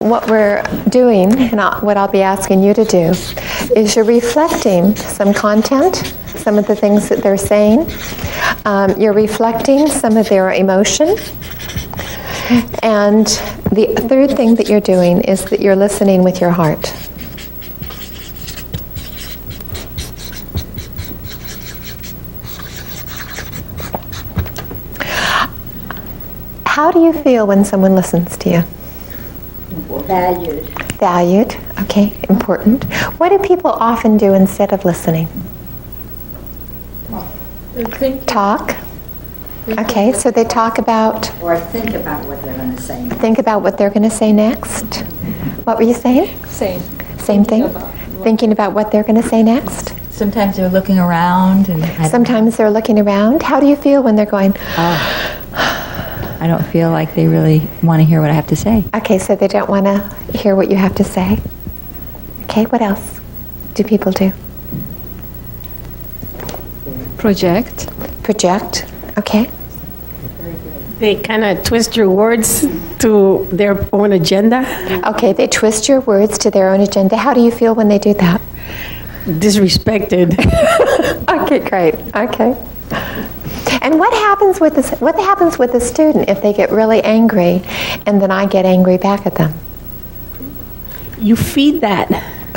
what we're doing, and what I'll be asking you to do, is you're reflecting some content, some of the things that they're saying. You're reflecting some of their emotion. And the third thing that you're doing is that you're listening with your heart. How do you feel when someone listens to you? Valued. Valued, okay, important. What do people often do instead of listening? Talk. Okay, so they talk about... Or think about what they're going to say next. Think about what they're going to say next. What were you saying? Same thing? Thinking about what they're going to say next? Sometimes they're looking around. Sometimes they're looking around. How do you feel when they're going... I don't feel like they really want to hear what I have to say. Okay, so they don't want to hear what you have to say. Okay, what else do people do? Project. Project, okay. They kind of twist your words to their own agenda. Okay, they twist your words to their own agenda. How do you feel when they do that? Disrespected. Okay, great. Okay. And what happens with this? What happens with a student if they get really angry, and then I get angry back at them? You feed that.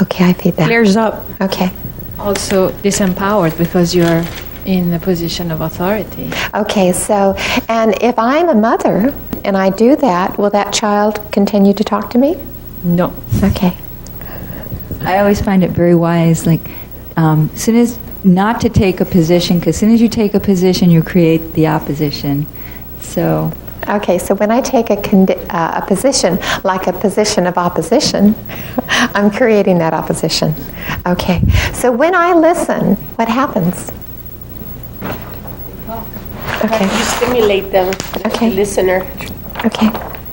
Okay, I feed that. Clears up. Okay. Also disempowered because you're in a position of authority. Okay, so, and if I'm a mother and I do that, will that child continue to talk to me? No. Okay. I always find it very wise, like, soon as not to take a position, because as soon as you take a position, you create the opposition. So. Okay, so when I take a position, like a position of opposition, I'm creating that opposition. Okay, so when I listen, what happens? Okay. You stimulate them, Okay. the listener. Okay,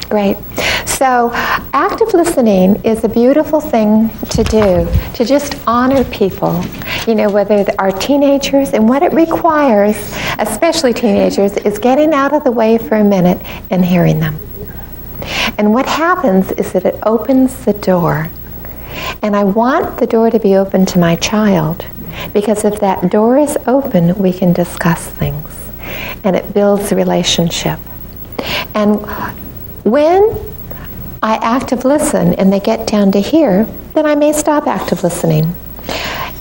great. So active listening is a beautiful thing to do, to just honor people, you know, whether they are teenagers, and what it requires, especially teenagers, is getting out of the way for a minute and hearing them. And what happens is that it opens the door. And I want the door to be open to my child, because if that door is open, we can discuss things, and it builds a relationship. And when I active listen and they get down to here, then I may stop active listening.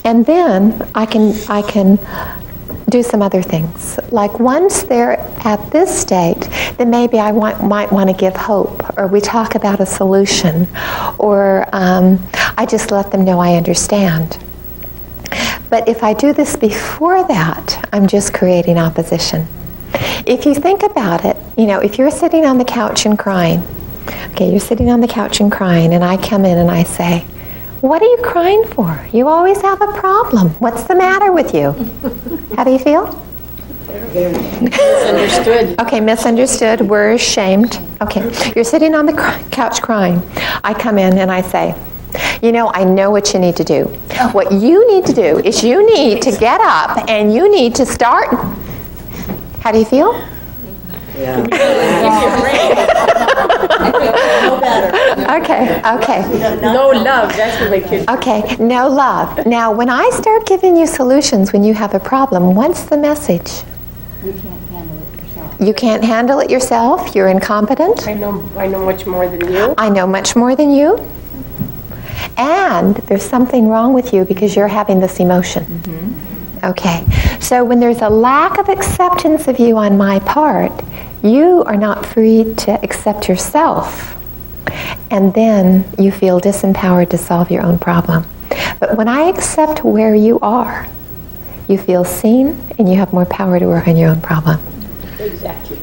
And then I can do some other things. Like once they're at this state, then maybe I might want to give hope, or we talk about a solution, or I just let them know I understand. But if I do this before that, I'm just creating opposition. If you think about it, you know, if you're sitting on the couch and crying, okay, you're sitting on the couch and crying, and I come in and I say, what are you crying for? You always have a problem. What's the matter with you? How do you feel? Misunderstood. Okay, misunderstood. We're ashamed. Okay, you're sitting on the couch crying. I come in and I say, you know, I know what you need to do. What you need to do is you need to get up and you need to start. How do you feel? Yeah. No better. Okay. No love. That's what my kids. Okay, no love. Now, when I start giving you solutions when you have a problem, what's the message? You can't handle it yourself. You can't handle it yourself. You're incompetent. I know much more than you. I know much more than you. And there's something wrong with you because you're having this emotion. Mm-hmm. Okay, so when there's a lack of acceptance of you on my part, you are not free to accept yourself. And then you feel disempowered to solve your own problem. But when I accept where you are, you feel seen and you have more power to work on your own problem. Exactly.